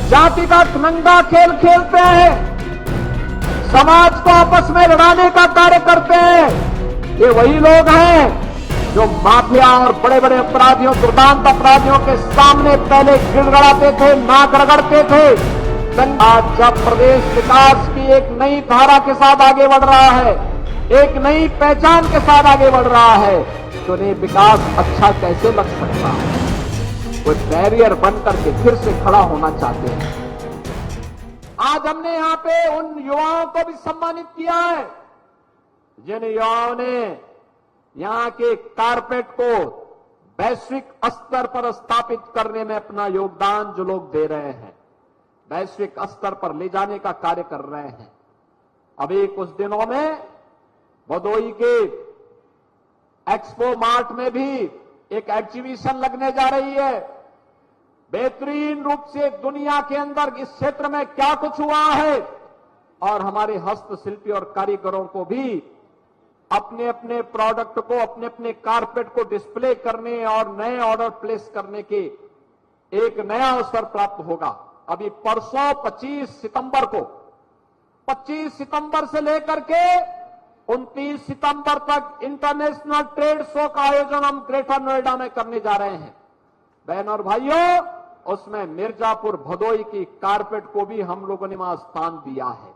जाति का नंगा खेल खेलते हैं, समाज को आपस में लड़ाने का कार्य करते हैं। ये वही लोग हैं जो माफिया और बड़े बड़े अपराधियों, दुर्दांत अपराधियों के सामने पहले गिड़गड़ाते थे, नाक रगड़ते थे। आज जब प्रदेश विकास की एक नई धारा के साथ आगे बढ़ रहा है, एक नई पहचान के साथ आगे बढ़ रहा है, तो उन्हें विकास अच्छा कैसे लग सकता है? वो बैरियर बनकर के फिर से खड़ा होना चाहते हैं। आज हमने यहां पे उन युवाओं को भी सम्मानित किया है जिन युवाओं ने यहां के कारपेट को वैश्विक स्तर पर स्थापित करने में अपना योगदान जो लोग दे रहे हैं, वैश्विक स्तर पर ले जाने का कार्य कर रहे हैं। अभी कुछ दिनों में भदोई के एक्सपो मार्ट में भी एक एग्जीबिशन लगने जा रही है। बेहतरीन रूप से दुनिया के अंदर इस क्षेत्र में क्या कुछ हुआ है, और हमारे हस्तशिल्पी और कारीगरों को भी अपने अपने प्रोडक्ट को, अपने अपने कारपेट को डिस्प्ले करने और नए ऑर्डर प्लेस करने के एक नया अवसर प्राप्त होगा। अभी परसों 25 सितंबर से लेकर के 29 सितंबर तक इंटरनेशनल ट्रेड शो का आयोजन हम ग्रेटर नोएडा में करने जा रहे हैं। बहनों और भाइयों, उसमें मिर्जापुर भदोई की कारपेट को भी हम लोगों ने वहां स्थान दिया है।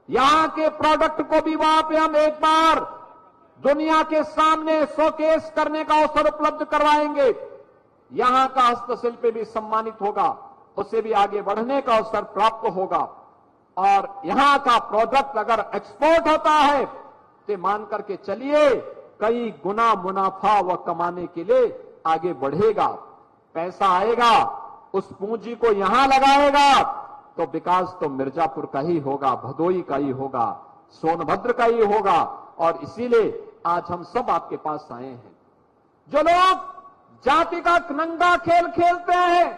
यहां के प्रोडक्ट को भी वहां पे हम एक बार दुनिया के सामने शोकेस करने का अवसर उपलब्ध करवाएंगे। यहां का हस्तशिल्पी भी सम्मानित होगा, उसे भी आगे बढ़ने का अवसर प्राप्त होगा, और यहां का प्रोडक्ट अगर एक्सपोर्ट होता है तो मान करके चलिए कई गुना मुनाफा वह कमाने के लिए आगे बढ़ेगा। पैसा आएगा, उस पूंजी को यहां लगाएगा तो विकास तो मिर्जापुर का ही होगा, भदोई का ही होगा, सोनभद्र का ही होगा। और इसीलिए आज हम सब आपके पास आए हैं। जो लोग जाति का नंगा खेल खेलते हैं,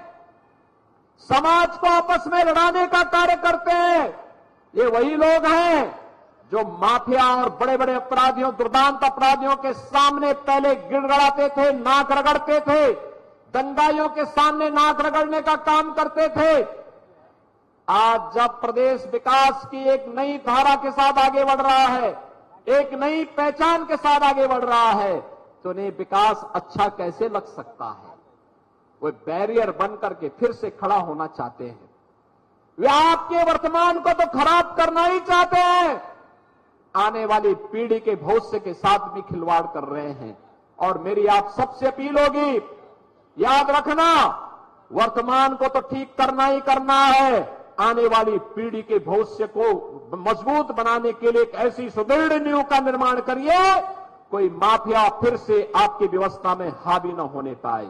समाज को आपस में लड़ाने का कार्य करते हैं, ये वही लोग हैं जो माफिया और बड़े बड़े अपराधियों, दुर्दांत अपराधियों के सामने पहले गिड़गड़ाते थे, नाक रगड़ते थे, दंगाइयों के सामने नाक रगड़ने का काम करते थे। आज जब प्रदेश विकास की एक नई धारा के साथ आगे बढ़ रहा है, एक नई पहचान के साथ आगे बढ़ रहा है, तो उन्हें विकास अच्छा कैसे लग सकता है? वो बैरियर बन करके फिर से खड़ा होना चाहते हैं। वे आपके वर्तमान को तो खराब करना ही चाहते हैं, आने वाली पीढ़ी के भविष्य के साथ भी खिलवाड़ कर रहे हैं। और मेरी आप सबसे अपील होगी, याद रखना, वर्तमान को तो ठीक करना ही करना है, आने वाली पीढ़ी के भविष्य को मजबूत बनाने के लिए एक ऐसी सुदृढ़ नींव का निर्माण करिए, कोई माफिया फिर से आपकी व्यवस्था में हावी न होने पाए,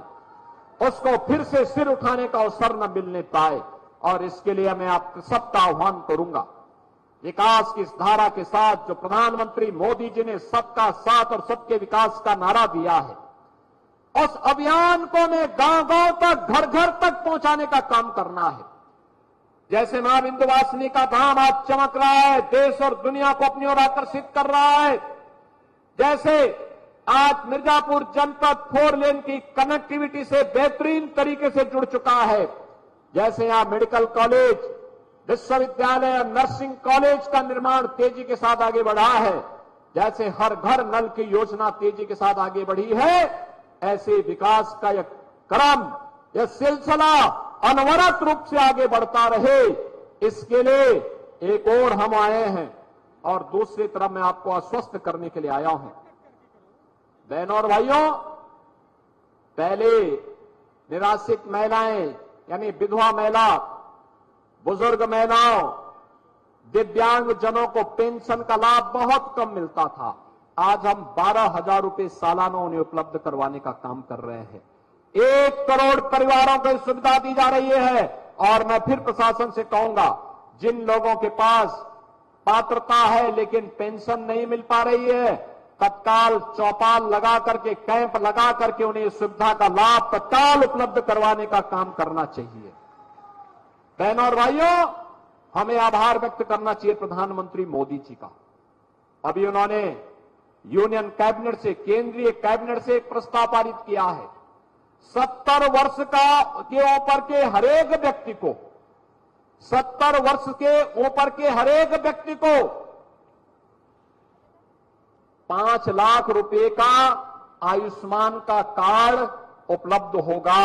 उसको फिर से सिर उठाने का अवसर न मिलने पाए। और इसके लिए मैं आप सबका आह्वान करूंगा, विकास की इस धारा के साथ जो प्रधानमंत्री मोदी जी ने सबका साथ और सबके विकास का नारा दिया है, उस अभियान को मैं गांव-गांव तक, घर-घर तक पहुंचाने का काम करना है। जैसे मां विंध्यवासिनी का धाम आज चमक रहा है, देश और दुनिया को अपनी ओर आकर्षित कर रहा है, जैसे आज मिर्जापुर जनपद 4 लेन की कनेक्टिविटी से बेहतरीन तरीके से जुड़ चुका है, जैसे यहां मेडिकल कॉलेज, विश्वविद्यालय, नर्सिंग कॉलेज का निर्माण तेजी के साथ आगे बढ़ा है, जैसे हर घर नल की योजना तेजी के साथ आगे बढ़ी है, ऐसे विकास का यह क्रम, यह सिलसिला अनवरत रूप से आगे बढ़ता रहे, इसके लिए एक और हम आए हैं। और दूसरी तरफ मैं आपको आश्वस्त करने के लिए आया हूं, बहनों और भाइयों, पहले निराश्रित महिलाएं यानी विधवा महिला, बुजुर्ग महिलाओं, दिव्यांग जनों को पेंशन का लाभ बहुत कम मिलता था। आज हम 12,000 रुपए सालाना उन्हें उपलब्ध करवाने का काम कर रहे हैं। 1 करोड़ परिवारों को सुविधा दी जा रही है। और मैं फिर प्रशासन से कहूंगा, जिन लोगों के पास पात्रता है लेकिन पेंशन नहीं मिल पा रही है, तत्काल चौपाल लगा करके, कैंप लगा करके उन्हें इस सुविधा का लाभ तत्काल उपलब्ध करवाने का काम करना चाहिए। बहनों और भाइयों, हमें आभार व्यक्त करना चाहिए प्रधानमंत्री मोदी जी का। अभी उन्होंने यूनियन कैबिनेट से, केंद्रीय कैबिनेट से एक प्रस्ताव पारित किया है, 70 वर्ष का के ऊपर के हरेक व्यक्ति को 70 वर्ष के ऊपर के हर एक व्यक्ति को 5 लाख रुपए का आयुष्मान का कार्ड उपलब्ध होगा।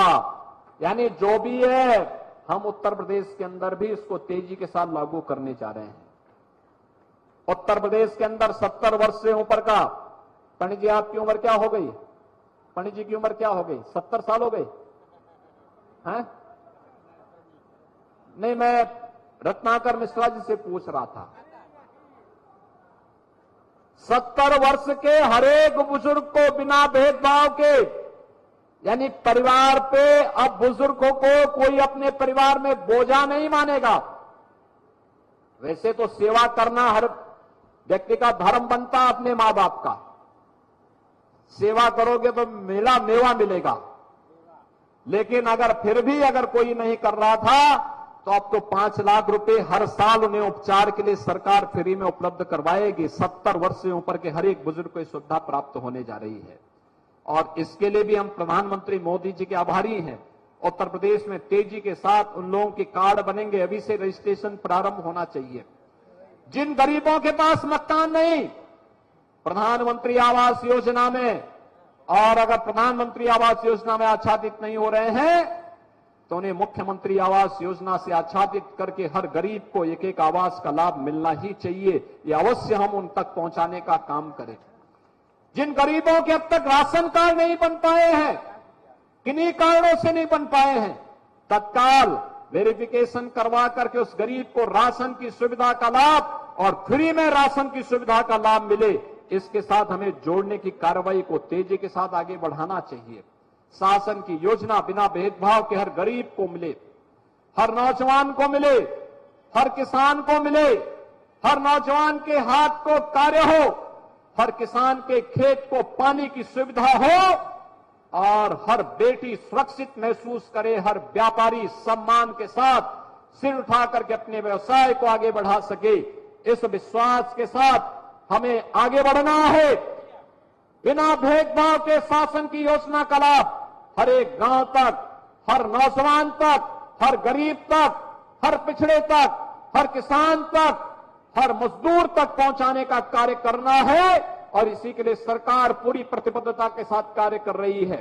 यानी जो भी है, हम उत्तर प्रदेश के अंदर भी इसको तेजी के साथ लागू करने जा रहे हैं। उत्तर प्रदेश के अंदर 70 वर्ष से ऊपर का, पंडित जी आपकी उम्र क्या हो गई? पंडित जी की उम्र क्या हो गई? 70 साल हो गई हैं? नहीं, मैं रत्नाकर मिश्रा जी से पूछ रहा था। 70 वर्ष के हर एक बुजुर्ग को बिना भेदभाव के, यानी परिवार पे अब बुजुर्गों को कोई अपने परिवार में बोझा नहीं मानेगा। वैसे तो सेवा करना हर व्यक्ति का धर्म बनता है, अपने मां बाप का। सेवा करोगे तो मेवा मिलेगा। लेकिन अगर फिर भी अगर कोई नहीं कर रहा था, तो अब तो 5 लाख रुपए हर साल उन्हें उपचार के लिए सरकार फ्री में उपलब्ध करवाएगी। 70 वर्ष से ऊपर के हर एक बुजुर्ग को यह सुविधा प्राप्त होने जा रही है। और इसके लिए भी हम प्रधानमंत्री मोदी जी के आभारी हैं। उत्तर प्रदेश में तेजी के साथ उन लोगों के कार्ड बनेंगे। अभी से रजिस्ट्रेशन प्रारंभ होना चाहिए। जिन गरीबों के पास मकान नहीं, प्रधानमंत्री आवास योजना में, और अगर प्रधानमंत्री आवास योजना में आच्छादित नहीं हो रहे हैं, तो उन्हें मुख्यमंत्री आवास योजना से आच्छादित करके हर गरीब को एक एक आवास का लाभ मिलना ही चाहिए। यह अवश्य हम उन तक पहुंचाने का काम करें। जिन गरीबों के अब तक राशन कार्ड नहीं बन पाए हैं, किन्हीं कारणों से नहीं बन पाए हैं, तत्काल वेरिफिकेशन करवा करके उस गरीब को राशन की सुविधा का लाभ और फ्री में राशन की सुविधा का लाभ मिले, इसके साथ हमें जोड़ने की कार्रवाई को तेजी के साथ आगे बढ़ाना चाहिए। शासन की योजना बिना भेदभाव के हर गरीब को मिले, हर नौजवान को मिले, हर किसान को मिले, हर नौजवान के हाथ को कार्य हो, हर किसान के खेत को पानी की सुविधा हो, और हर बेटी सुरक्षित महसूस करे, हर व्यापारी सम्मान के साथ सिर उठा करके अपने व्यवसाय को आगे बढ़ा सके। इस विश्वास के साथ हमें आगे बढ़ना है। बिना भेदभाव के शासन की योजना का लाभ हर एक गांव तक, हर नौजवान तक, हर गरीब तक, हर पिछड़े तक, हर किसान तक, हर मजदूर तक पहुंचाने का कार्य करना है। और इसी के लिए सरकार पूरी प्रतिबद्धता के साथ कार्य कर रही है।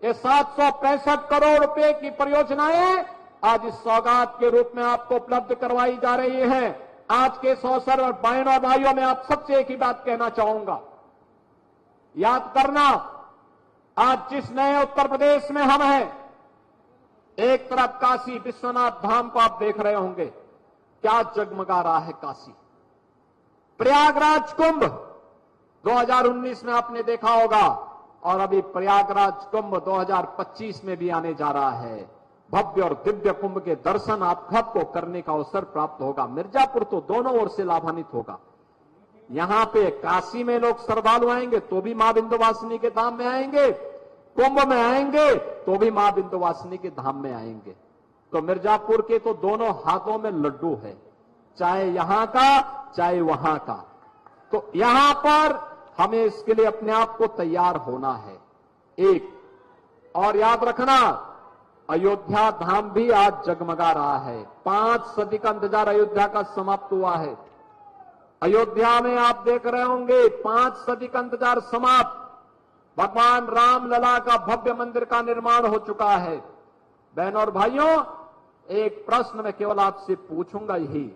ये 765 करोड़ रुपए की परियोजनाएं आज इस सौगात के रूप में आपको उपलब्ध करवाई जा रही हैं। आज के इस अवसर और बहनों और भाइयों में आप सबसे एक ही बात कहना चाहूंगा, याद करना, आज जिस नए उत्तर प्रदेश में हम हैं, एक तरफ काशी विश्वनाथ धाम को आप देख रहे होंगे, क्या जगमगा रहा है काशी। प्रयागराज कुंभ 2019 में आपने देखा होगा, और अभी प्रयागराज कुंभ 2025 में भी आने जा रहा है। भव्य और दिव्य कुंभ के दर्शन आप सबको करने का अवसर प्राप्त होगा। मिर्जापुर तो दोनों ओर से लाभान्वित होगा। यहां पे काशी में लोग श्रद्धालु आएंगे तो भी मां विंध्यवासिनी के धाम में आएंगे, कुंभ में आएंगे तो भी मां विंध्यवासिनी के धाम में आएंगे। तो मिर्जापुर के तो दोनों हाथों में लड्डू है, चाहे यहां का चाहे वहां का। तो यहां पर हमें इसके लिए अपने आप को तैयार होना है। एक और याद रखना, अयोध्या धाम भी आज जगमगा रहा है। 5 सदी का इंतजार अयोध्या का समाप्त हुआ है। अयोध्या में आप देख रहे होंगे 5 सदी का इंतजार समाप्त। भगवान राम लला का भव्य मंदिर का निर्माण हो चुका है। बहनों और भाइयों, एक प्रश्न मैं केवल आपसे पूछूंगा यही,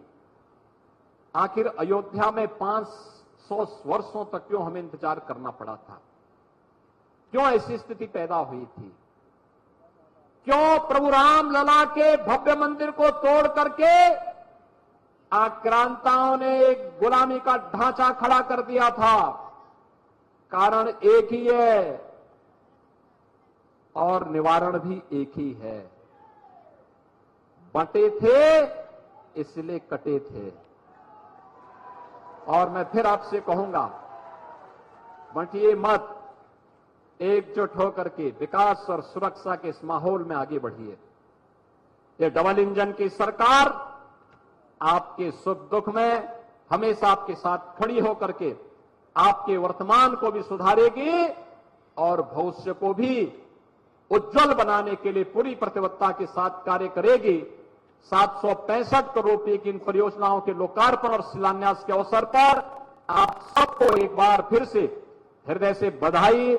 आखिर अयोध्या में 500 वर्षों तक क्यों हमें इंतजार करना पड़ा था? क्यों ऐसी स्थिति पैदा हुई थी? क्यों प्रभु राम लला के भव्य मंदिर को तोड़ करके आक्रांताओं ने एक गुलामी का ढांचा खड़ा कर दिया था? कारण एक ही है और निवारण भी एक ही है। बंटे थे इसलिए कटे थे। और मैं फिर आपसे कहूंगा, बंटिए मत, एकजुट होकर के विकास और सुरक्षा के इस माहौल में आगे बढ़िए। ये डबल इंजन की सरकार आपके सुख दुख में हमेशा आपके साथ खड़ी होकर के आपके वर्तमान को भी सुधारेगी और भविष्य को भी उज्जवल बनाने के लिए पूरी प्रतिबद्धता के साथ कार्य करेगी। 765 करोड़ रुपए की इन परियोजनाओं के लोकार्पण और शिलान्यास के अवसर पर आप सबको एक बार फिर से हृदय से बधाई,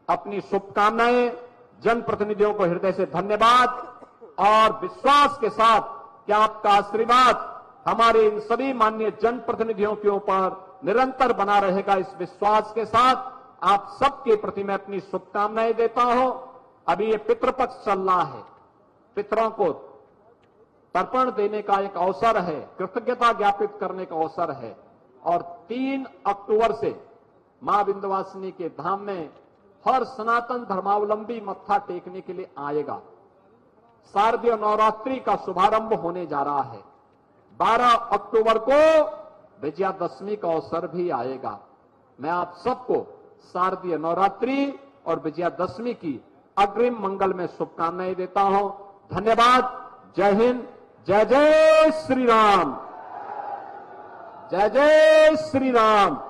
अपनी शुभकामनाएं, जनप्रतिनिधियों को हृदय से धन्यवाद और विश्वास के साथ कि आपका आशीर्वाद हमारे इन सभी माननीय जनप्रतिनिधियों के ऊपर निरंतर बना रहेगा। इस विश्वास के साथ आप सबके प्रति मैं अपनी शुभकामनाएं देता हूं। अभी ये पितृपक्ष चल रहा है, पितरों को तर्पण देने का एक अवसर है, कृतज्ञता ज्ञापित करने का अवसर है और 3 अक्टूबर से मां विंध्यवासिनी के धाम में हर सनातन धर्मावलंबी मत्था टेकने के लिए आएगा। शारदीय नवरात्रि का शुभारंभ होने जा रहा है। 12 अक्टूबर को विजयादशमी का अवसर भी आएगा। मैं आप सबको शारदीय नवरात्रि और विजयादशमी की अग्रिम मंगल में शुभकामनाएं देता हूं। धन्यवाद। जय हिंद। जय जय श्री राम। जय जय श्री राम।